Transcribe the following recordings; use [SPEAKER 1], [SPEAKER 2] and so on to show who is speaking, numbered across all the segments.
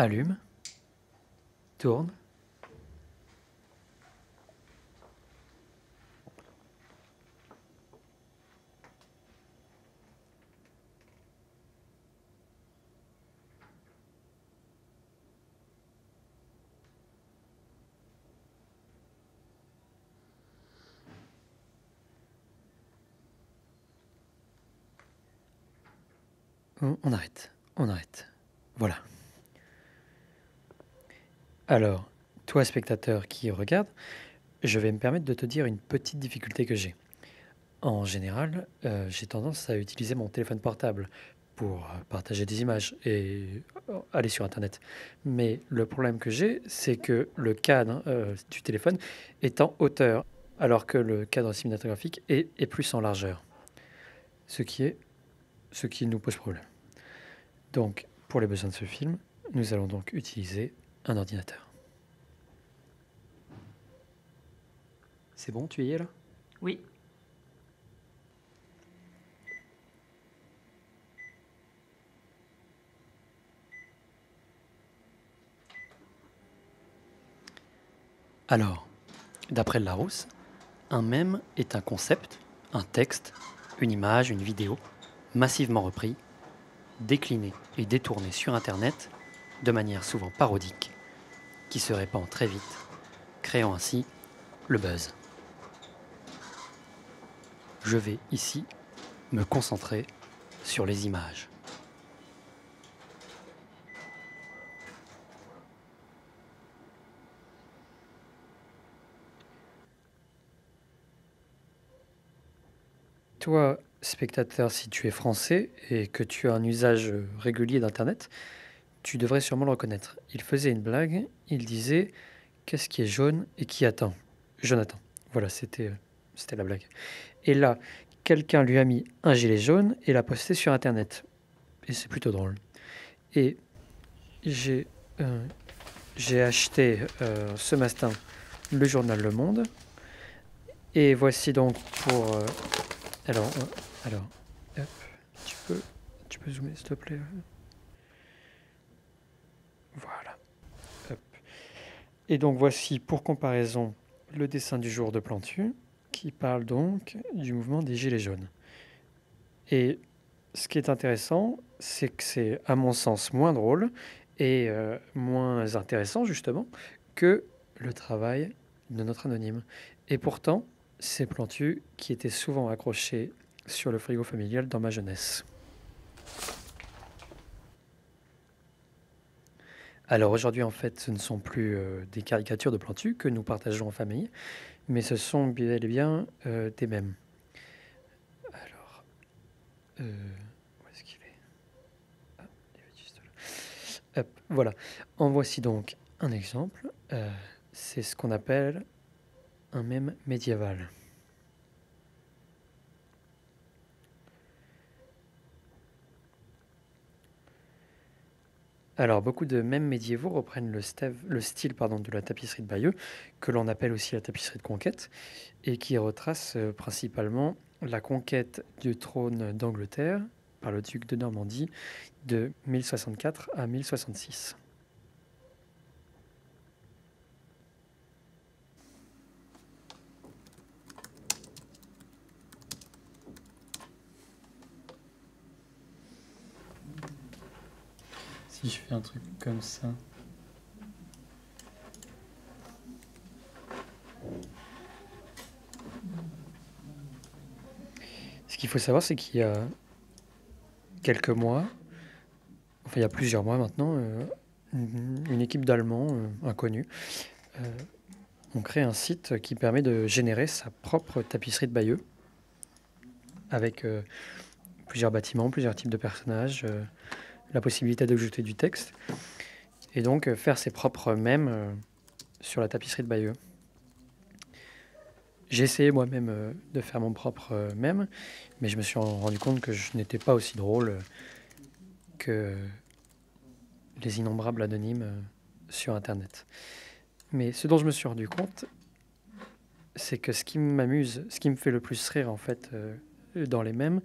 [SPEAKER 1] Allume, tourne. On arrête, on arrête. Voilà. Alors, toi spectateur qui regarde, je vais me permettre de te dire une petite difficulté que j'ai. En général, j'ai tendance à utiliser mon téléphone portable pour partager des images et aller sur Internet. Mais le problème que j'ai, c'est que le cadre du téléphone est en hauteur, alors que le cadre cinématographique est plus en largeur, ce qui est ce qui nous pose problème. Donc, pour les besoins de ce film, nous allons donc utiliser un ordinateur. C'est bon, tu y es là?
[SPEAKER 2] Oui.
[SPEAKER 1] Alors, d'après le Larousse, un mème est un concept, un texte, une image, une vidéo, massivement repris, décliné et détourné sur Internet de manière souvent parodique, qui se répand très vite, créant ainsi le buzz. Je vais ici me concentrer sur les images. Toi, spectateur, si tu es français et que tu as un usage régulier d'Internet, tu devrais sûrement le reconnaître. Il faisait une blague, il disait qu'est-ce qui est jaune et qui attend? Jonathan. Voilà, c'était la blague. Et là, quelqu'un lui a mis un gilet jaune et l'a posté sur Internet. Et c'est plutôt drôle. Et j'ai euh, j'ai acheté ce matin le journal Le Monde. Et voici donc pour... alors, hop, tu peux zoomer s'il te plaît. Voilà. Hop. Et donc voici pour comparaison le dessin du jour de Plantu qui parle donc du mouvement des Gilets jaunes. Et ce qui est intéressant, c'est que c'est à mon sens moins drôle et moins intéressant justement que le travail de notre anonyme. Et pourtant, c'est Plantu qui était souvent accroché sur le frigo familial dans ma jeunesse. Alors aujourd'hui, en fait, ce ne sont plus des caricatures de Plantu que nous partageons en famille, mais ce sont bel et bien des mèmes. Alors, où est-ce qu'il est? Ah, il est juste là. Hop, voilà. En voici donc un exemple. C'est ce qu'on appelle un mème médiéval. Alors, beaucoup de mèmes médiévaux reprennent le style de la tapisserie de Bayeux, que l'on appelle aussi la tapisserie de conquête, et qui retrace principalement la conquête du trône d'Angleterre par le duc de Normandie de 1064 à 1066. Si je fais un truc comme ça. Ce qu'il faut savoir, c'est qu'il y a quelques mois, enfin il y a plusieurs mois maintenant, une équipe d'Allemands inconnus ont créé un site qui permet de générer sa propre tapisserie de Bayeux avec plusieurs bâtiments, plusieurs types de personnages, la possibilité d'ajouter du texte et donc faire ses propres mèmes sur la tapisserie de Bayeux. J'ai essayé moi-même de faire mon propre mème, mais je me suis rendu compte que je n'étais pas aussi drôle que les innombrables anonymes sur Internet. Mais ce dont je me suis rendu compte, c'est que ce qui m'amuse, ce qui me fait le plus rire en fait dans les mèmes,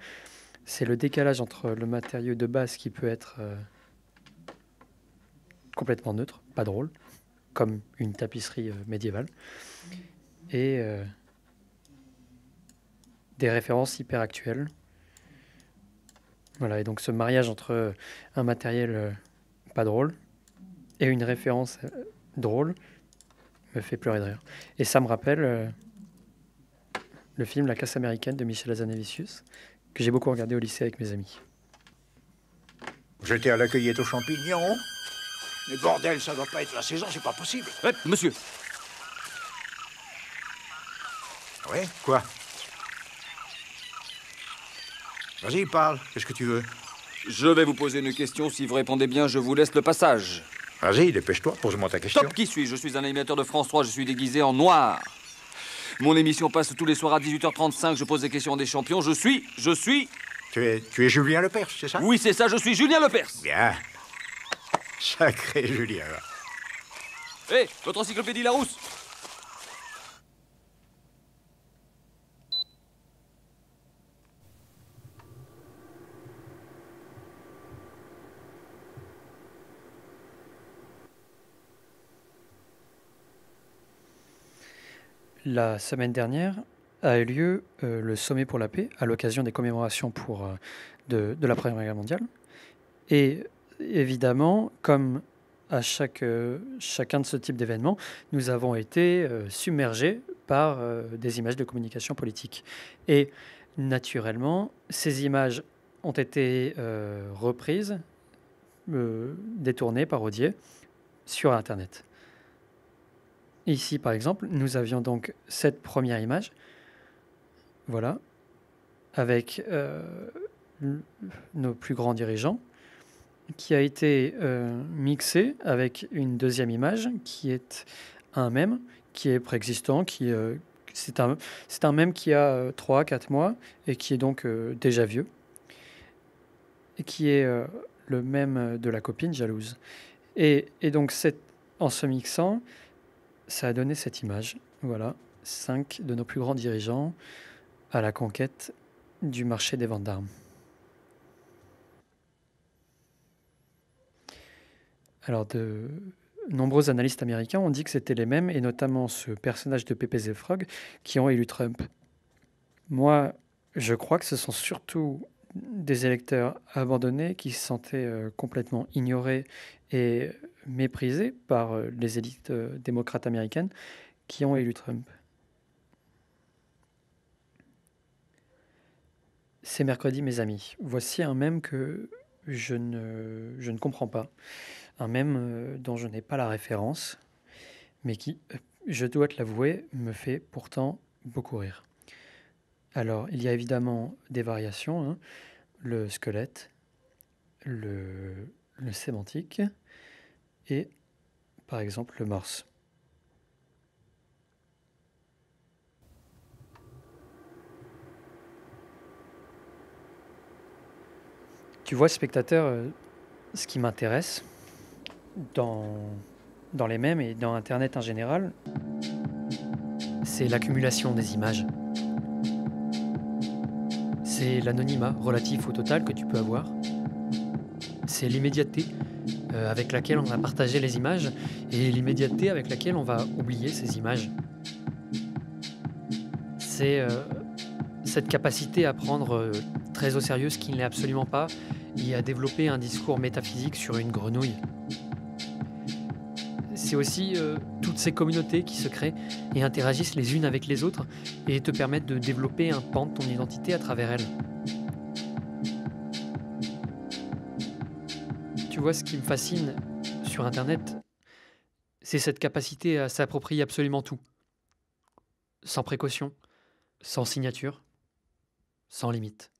[SPEAKER 1] c'est le décalage entre le matériau de base qui peut être complètement neutre, pas drôle, comme une tapisserie médiévale, et des références hyper actuelles. Voilà, et donc ce mariage entre un matériel pas drôle et une référence drôle me fait pleurer de rire. Et ça me rappelle le film La Casse américaine de Michel Hazanavicius, que j'ai beaucoup regardé au lycée avec mes amis.
[SPEAKER 2] J'étais à la cueillette aux champignons. Mais bordel, ça doit pas être la saison, c'est pas possible.
[SPEAKER 3] Monsieur.
[SPEAKER 2] Oui, quoi? Vas-y, parle. Qu'est-ce que tu veux?
[SPEAKER 3] Je vais vous poser une question. Si vous répondez bien, je vous laisse le passage.
[SPEAKER 2] Vas-y, dépêche-toi, pose-moi ta question.
[SPEAKER 3] Stop, qui suis-je? Je suis un animateur de France 3, je suis déguisé en noir. Mon émission passe tous les soirs à 18h35, je pose des questions à des champions. Je suis...
[SPEAKER 2] Tu es Julien Lepers, c'est ça?
[SPEAKER 3] Oui, c'est ça, je suis Julien Lepers.
[SPEAKER 2] Bien. Sacré Julien.
[SPEAKER 3] Hé, votre encyclopédie Larousse.
[SPEAKER 1] La semaine dernière a eu lieu le sommet pour la paix à l'occasion des commémorations de la Première Guerre mondiale. Et évidemment, comme à chacun de ce type d'événements, nous avons été submergés par des images de communication politique. Et naturellement, ces images ont été reprises, détournées, parodiées sur Internet. Ici, par exemple, nous avions donc cette première image, voilà, avec nos plus grands dirigeants, qui a été mixée avec une deuxième image, qui est un mème, qui est préexistant, c'est un mème qui a 3-4 mois, et qui est donc déjà vieux, et qui est le mème de la copine jalouse. Et donc, en se mixant, ça a donné cette image, voilà, 5 de nos plus grands dirigeants à la conquête du marché des ventes d'armes. Alors, de nombreux analystes américains ont dit que c'était les mêmes, et notamment ce personnage de Pepe the Frog, qui ont élu Trump. Moi, je crois que ce sont surtout des électeurs abandonnés qui se sentaient complètement ignorés et méprisés par les élites démocrates américaines qui ont élu Trump. C'est mercredi, mes amis. Voici un mème que je ne comprends pas. Un mème dont je n'ai pas la référence, mais qui, je dois te l'avouer, me fait pourtant beaucoup rire. Alors, il y a évidemment des variations, hein. Le squelette, le sémantique et, par exemple, le morse. Tu vois, spectateur, ce qui m'intéresse dans les mèmes et dans Internet en général, c'est l'accumulation des images. C'est l'anonymat relatif au total que tu peux avoir. C'est l'immédiateté avec laquelle on va partager les images et l'immédiateté avec laquelle on va oublier ces images. C'est cette capacité à prendre très au sérieux ce qui ne l'est absolument pas et à développer un discours métaphysique sur une grenouille. C'est aussi toutes ces communautés qui se créent et interagissent les unes avec les autres et te permettent de développer un pan de ton identité à travers elles. Tu vois, ce qui me fascine sur Internet, c'est cette capacité à s'approprier absolument tout. Sans précaution, sans signature, sans limite.